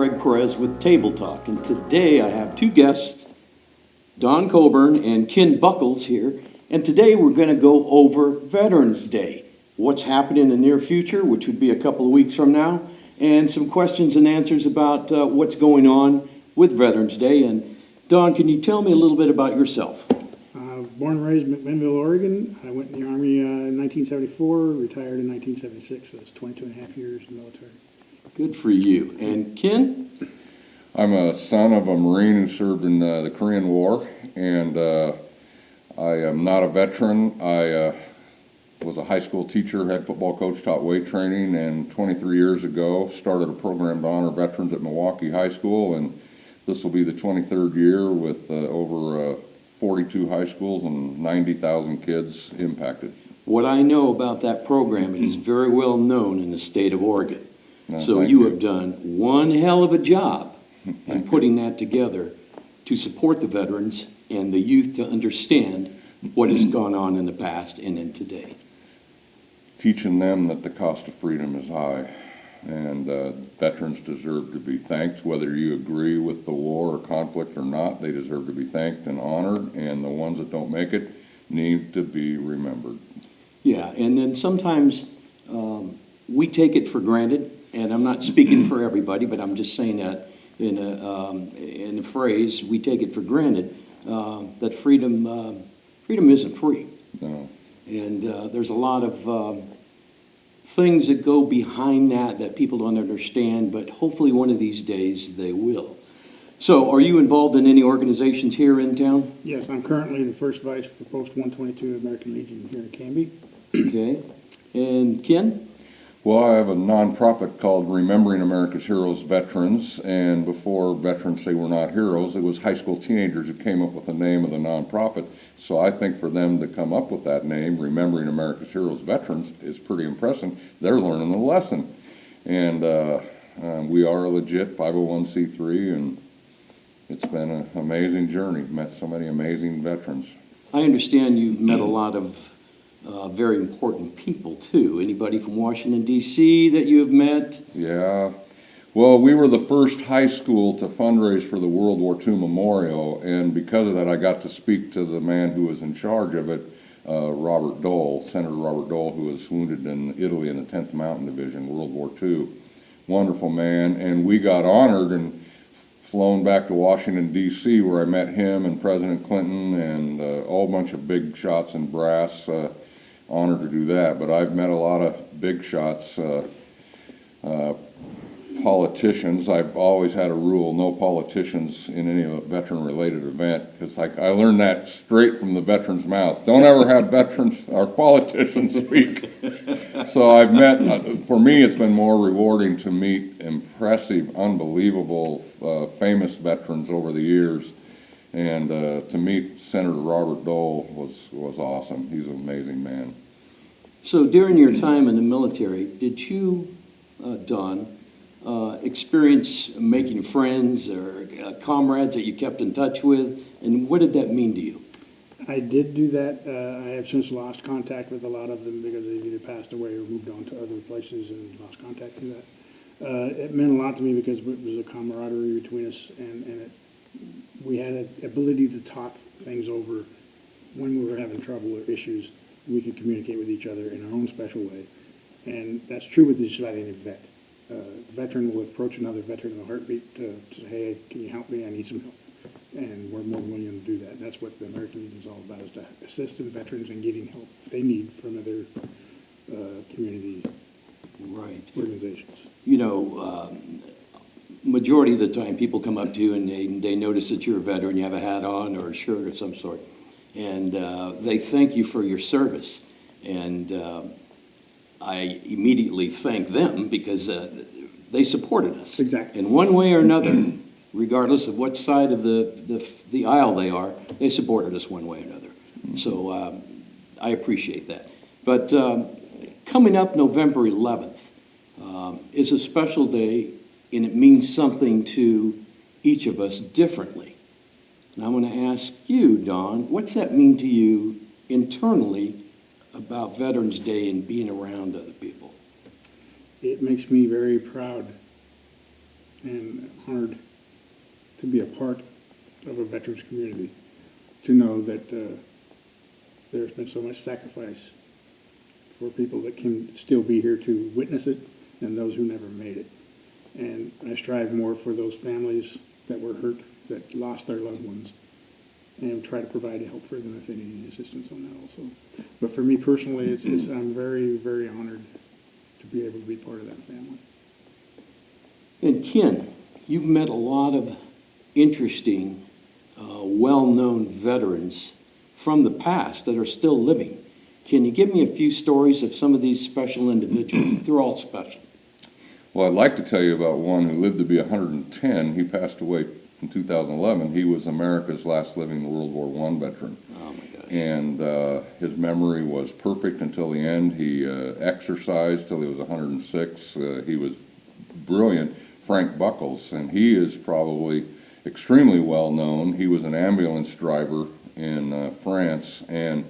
Greg Perez with Table Talk, and today I have two guests, Don Coburn and Ken Buckles here, and today we're going to go over Veterans Day, what's happening in the near future, which would be a couple of weeks from now, and some questions and answers about what's going with Veterans Day. And Don, can you tell me a little bit about yourself? Born and raised in McMinnville, Oregon. I went in the Army in 1974, retired in 1976, so that's 22 and a half years in the military. Good for you. And Ken? I'm a son of a Marine who served in the Korean War, and I am not a veteran. I was a high school teacher, head football coach, taught weight training, and 23 years ago started a program to honor veterans at Milwaukee High School, and this will be the 23rd year with over 42 high schools and 90,000 kids impacted. What I know about that program is very well known in the state of Oregon. So Thank you have done one hell of a job in putting that together to support the veterans and the youth to understand what has gone on in the past and in today. Teaching them that the cost of freedom is high, and veterans deserve to be thanked. Whether you agree with the war or conflict or not, they deserve to be thanked and honored, and the ones that don't make it need to be remembered. Yeah, and then sometimes we take it for granted, and I'm not speaking for everybody, but I'm just saying that in a phrase, we take it for granted that freedom isn't free. No. And there's a lot of things that go behind that people don't understand, but hopefully one of these days they will. So are you involved in any organizations here in town? Yes, I'm currently the first vice for Post 122 American Legion here in Canby. Okay. And Ken? Well, I have a nonprofit called Remembering America's Heroes Veterans, and before veterans say we're not heroes, it was high school teenagers who came up with the name of the nonprofit. So I think for them to come up with that name, Remembering America's Heroes Veterans, is pretty impressive. They're learning the lesson. And we are a legit 501c3, and it's been an amazing journey. Met so many amazing veterans. I understand you've met a lot of very important people, too. Anybody from Washington, D.C. that you have met? Yeah. Well, we were the first high school to fundraise for the World War II Memorial, and because of that, I got to speak to the man who was in charge of it, Robert Dole, Senator Robert Dole, who was wounded in Italy in the 10th Mountain Division, World War II. Wonderful man, and we got honored and flown back to Washington, D.C., where I met him and President Clinton and a whole bunch of big shots in brass. Honored to do that, but I've met a lot of big shots, politicians. I've always had a rule, no politicians in any veteran-related event, because I learned that straight from the veteran's mouth. Don't ever have veterans or politicians speak. So I've met, for me, it's been more rewarding to meet impressive, unbelievable, famous veterans over the years. And to meet Senator Robert Dole was awesome. He's an amazing man. So during your time in the military, did you, Don, experience making friends or comrades that you kept in touch with? And what did that mean to you? I did do that. I have since lost contact with a lot of them because they've either passed away or moved on to other places and lost contact through that. It meant a lot to me because it was a camaraderie between us, and we had an ability to talk things over when we were having trouble or issues. We could communicate with each other in our own special way. And that's true with just about any vet. A veteran will approach another veteran in a heartbeat to say, hey, can you help me? I need some help. And we're more willing to do that. And that's what the American Legion is all about, is to assist the veterans in getting help they need from other community organizations. You know, majority of the time people come up to you and they notice that you're a veteran, you have a hat on or a shirt of some sort, and they thank you for your service. And I immediately thank them because they supported us. Exactly. In one way or another, regardless of what side of the aisle they are, they supported us one way or another. So I appreciate that. But coming up November 11th is a special day, and it means something to each of us differently. And I'm going to ask you, Don, what's that mean to you internally about Veterans Day and being around other people? It makes me very proud and honored to be a part of a veterans community, to know that there's been so much sacrifice for people that can still be here to witness it and those who never made it. And I strive more for those families that were hurt, that lost their loved ones, and try to provide help for them if they need assistance on that also. But for me personally, I'm very, very honored to be able to be part of that family. And Ken, you've met a lot of interesting, well-known veterans from the past that are still living. Can you give me a few stories of some of these special individuals? They're all special. Well, I'd like to tell you about one who lived to be 110. He passed away in 2011. He was America's last living World War I veteran. Oh, my gosh. And his memory was perfect until the end. He exercised till he was 106. He was brilliant. Frank Buckles, and he is probably extremely well known. He was an ambulance driver in France. And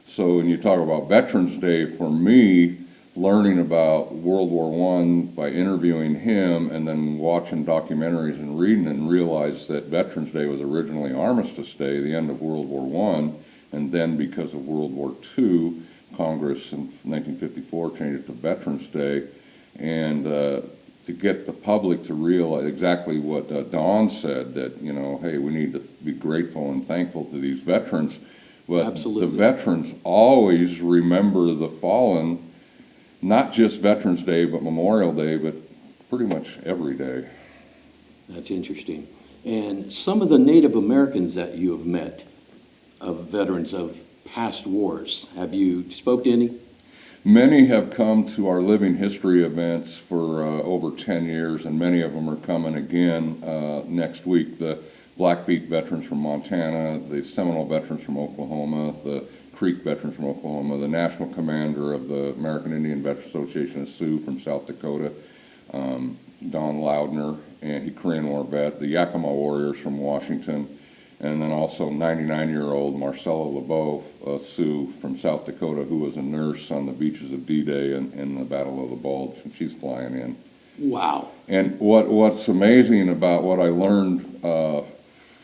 so when you talk about Veterans Day, for me, learning about World War I by interviewing him and then watching documentaries and reading and realize that Veterans Day was originally Armistice Day, the end of World War I, and then because of World War II, Congress in 1954 changed it to Veterans Day, and to get the public to realize exactly what Don said, that, you know, hey, we need to be grateful and thankful to these veterans, but Absolutely. the veterans always remember the fallen, not just Veterans Day, but Memorial Day, but pretty much every day. That's interesting. And some of the Native Americans that you have met, of veterans of past wars, have you spoke to any? Many have come to our living history events for over 10 years, and many of them are coming again next week. The Blackfeet veterans from Montana, the Seminole veterans from Oklahoma, the Creek veterans from Oklahoma, the national commander of the American Indian Veterans Association of Sioux from South Dakota, Don Loudner, and he Korean War vet, the Yakima Warriors from Washington, and then also 99-year-old Marcella LeBeau, a Sioux from South Dakota, who was a nurse on the beaches of D-Day in the Battle of the Bulge, and she's flying in. Wow. And what's amazing about what I learned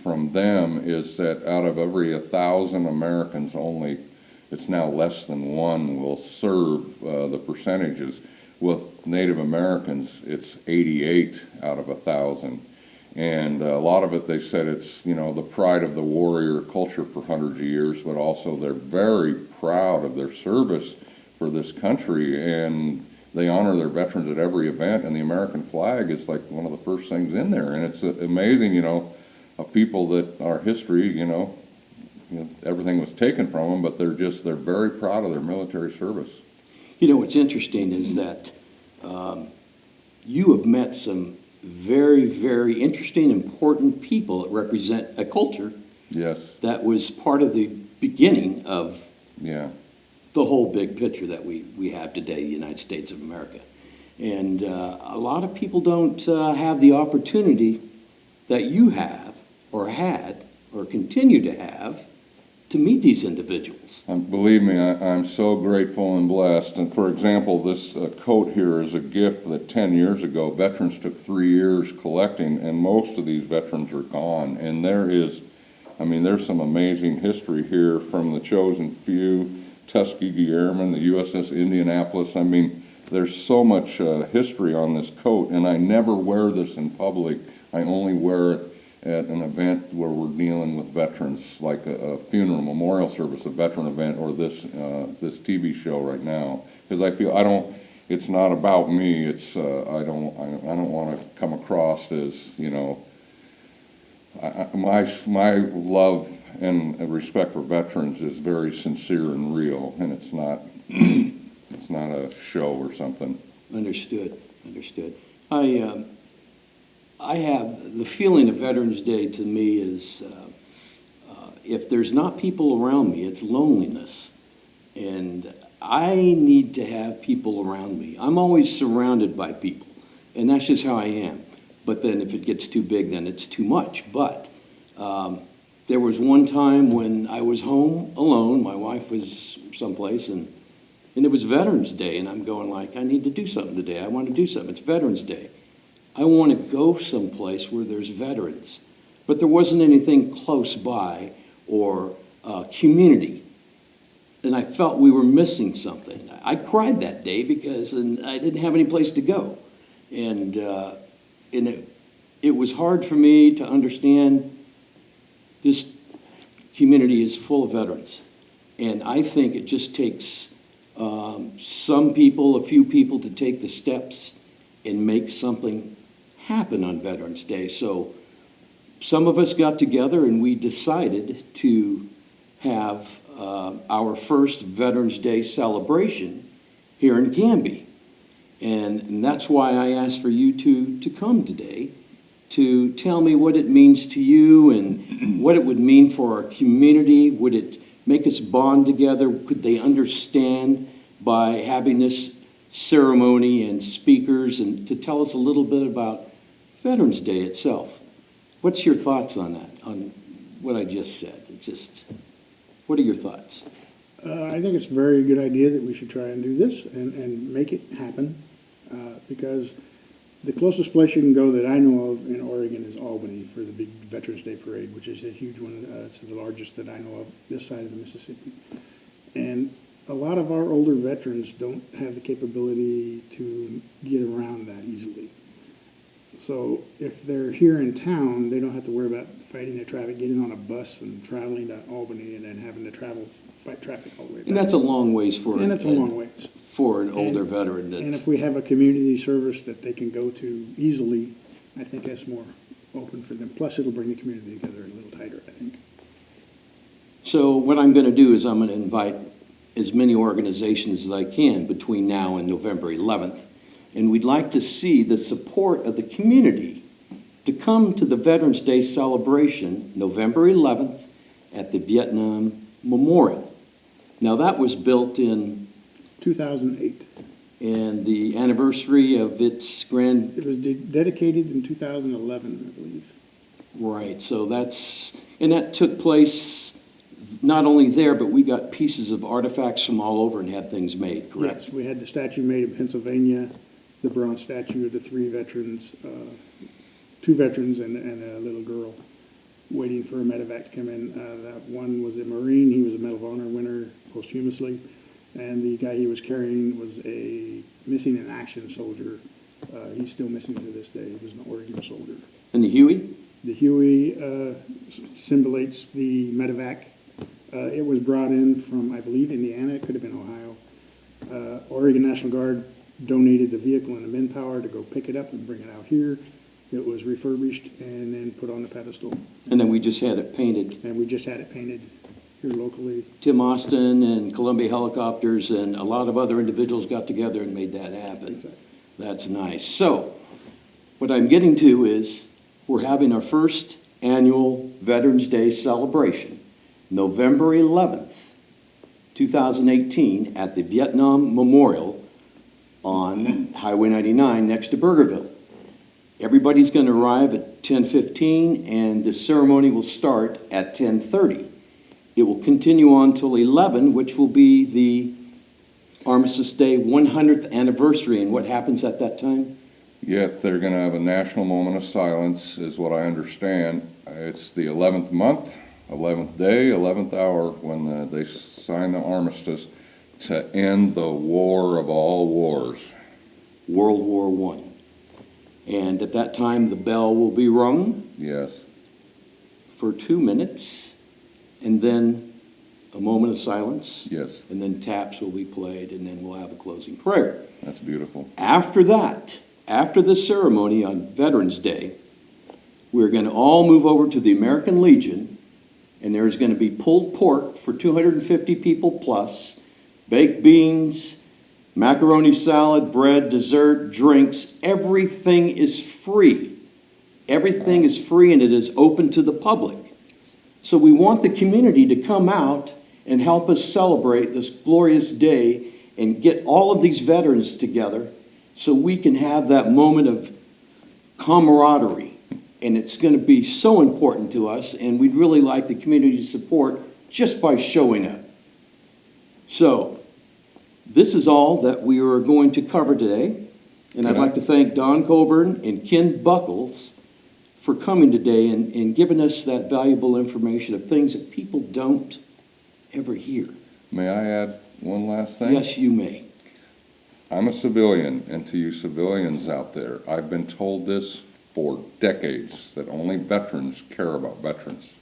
from them is that out of every 1,000 Americans, only it's now less than one will serve the percentages. With Native Americans, it's 88 out of 1,000. And a lot of it, they said it's, you know, the pride of the warrior culture for hundreds of years, but also they're very proud of their service for this country, and they honor their veterans at every event, and the American flag is like one of the first things in there. And it's amazing, you know, of people that our history, you know, everything was taken from them, but they're very proud of their military service. You know, what's interesting is that you have met some very, very interesting, important people that represent a culture Yes. that was part of the beginning of Yeah. the whole big picture that we have today, the United States of America. And a lot of people don't have the opportunity that you have or had or continue to have to meet these individuals. Believe me, I'm so grateful and blessed. And for example, this coat here is a gift that 10 years ago, veterans took 3 years collecting, and most of these veterans are gone. And there's some amazing history here from the Chosen Few, Tuskegee Airmen, the USS Indianapolis. I mean, there's so much history on this coat, and I never wear this in public. I only wear it at an event where we're dealing with veterans, like a funeral, memorial service, a veteran event, or this TV show right now. Because I feel it's not about me. It's I don't want to come across as, you know, my love and respect for veterans is very sincere and real, and it's not it's not a show or something. Understood. I have the feeling of Veterans Day to me is if there's not people around me, it's loneliness. And I need to have people around me. I'm always surrounded by people, and that's just how I am. But then if it gets too big, then it's too much. But there was one time when I was home alone. My wife was someplace, and it was Veterans Day, and I'm going like, I need to do something today. I want to do something. It's Veterans Day. I want to go someplace where there's veterans. But there wasn't anything close by or community. And I felt we were missing something. I cried that day because I didn't have any place to go. And it was hard for me to understand this community is full of veterans. And I think it just takes some people, a few people, to take the steps and make something happen on Veterans Day. So some of us got together and we decided to have our first Veterans Day celebration here in Canby. And that's why I asked for you to come today to tell me what it means to you and what it would mean for our community. Would it make us bond together? Could they understand by having this ceremony and speakers, and to tell us a little bit about Veterans Day itself? What's your thoughts on that, on what I just said? What are your thoughts? I think it's a very good idea that we should try and do this and make it happen, because the closest place you can go that I know of in Oregon is Albany for the big Veterans Day Parade, which is a huge one. It's the largest that I know of this side of the Mississippi. And a lot of our older veterans don't have the capability to get around that easily. So if they're here in town, they don't have to worry about fighting the traffic, getting on a bus and traveling to Albany and then having to fight traffic all the way back. And that's a long ways for And it's a long ways. For an older veteran. And if we have a community service that they can go to easily, I think that's more open for them. Plus, it'll bring the community together a little tighter, I think. So what I'm going to do is I'm going to invite as many organizations as I can between now and November 11th. And we'd like to see the support of the community to come to the Veterans Day celebration November 11th at the Vietnam Memorial. Now that was built in 2008. And the anniversary of its grand... It was dedicated in 2011, I believe. Right, so that took place not only there, but we got pieces of artifacts from all over and had things made, correct? Yes, we had the statue made in Pennsylvania, the bronze statue of the three veterans, two veterans and a little girl waiting for a medevac to come in. That one was a Marine. He was a Medal of Honor winner posthumously. And the guy he was carrying was a missing in action soldier. He's still missing to this day. He was an Oregon soldier. And the Huey? The Huey symbolates the medevac. It was brought in from, I believe, Indiana. It could have been Ohio. Oregon National Guard donated the vehicle and the manpower to go pick it up and bring it out here. It was refurbished and then put on the pedestal. And then we just had it painted. And we just had it painted here locally. Tim Austin and Columbia Helicopters and a lot of other individuals got together and made that happen. Exactly. That's nice. So what I'm getting to is we're having our first annual Veterans Day celebration, November 11th, 2018, at the Vietnam Memorial on Highway 99 next to Burgerville. Everybody's going to arrive at 10:15 and the ceremony will start at 10:30. It will continue on till 11, which will be the Armistice Day 100th anniversary. And what happens at that time? Yes, they're going to have a national moment of silence, is what I understand. It's the 11th month, 11th day, 11th hour when they sign the armistice to end the war of all wars. World War I. And at that time, the bell will be rung Yes. for 2 minutes, and then a moment of silence. Yes. And then taps will be played, and then we'll have a closing prayer. That's beautiful. After that, after the ceremony on Veterans Day, we're going to all move over to the American Legion, and there's going to be pulled pork for 250 people plus, baked beans, macaroni salad, bread, dessert, drinks. Everything is free. Everything is free, and it is open to the public. So we want the community to come out and help us celebrate this glorious day and get all of these veterans together so we can have that moment of camaraderie. And it's going to be so important to us, and we'd really like the community's support just by showing up. So this is all that we are going to cover today. And I'd like to thank Don Coburn and Ken Buckles for coming today and giving us that valuable information of things that people don't ever hear. May I add one last thing? Yes, you may. I'm a civilian, and to you civilians out there, I've been told this for decades, that only veterans care about veterans.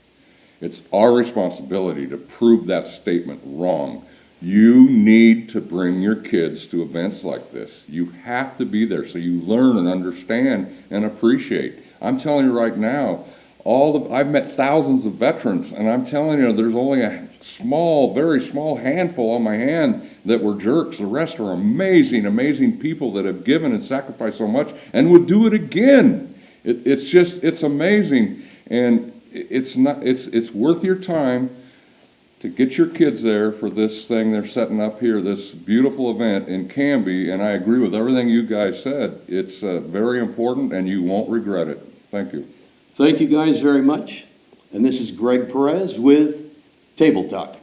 It's our responsibility to prove that statement wrong. You need to bring your kids to events like this. You have to be there so you learn and understand and appreciate. I'm telling you right now, I've met thousands of veterans, and I'm telling you, there's only a small, very small handful on my hand that were jerks. The rest are amazing, amazing people that have given and sacrificed so much and would do it again. It's amazing, and it's worth your time to get your kids there for this thing they're setting up here, this beautiful event in Canby, and I agree with everything you guys said. It's very important, and you won't regret it. Thank you. Thank you guys very much. And this is Greg Perez with Table Talk.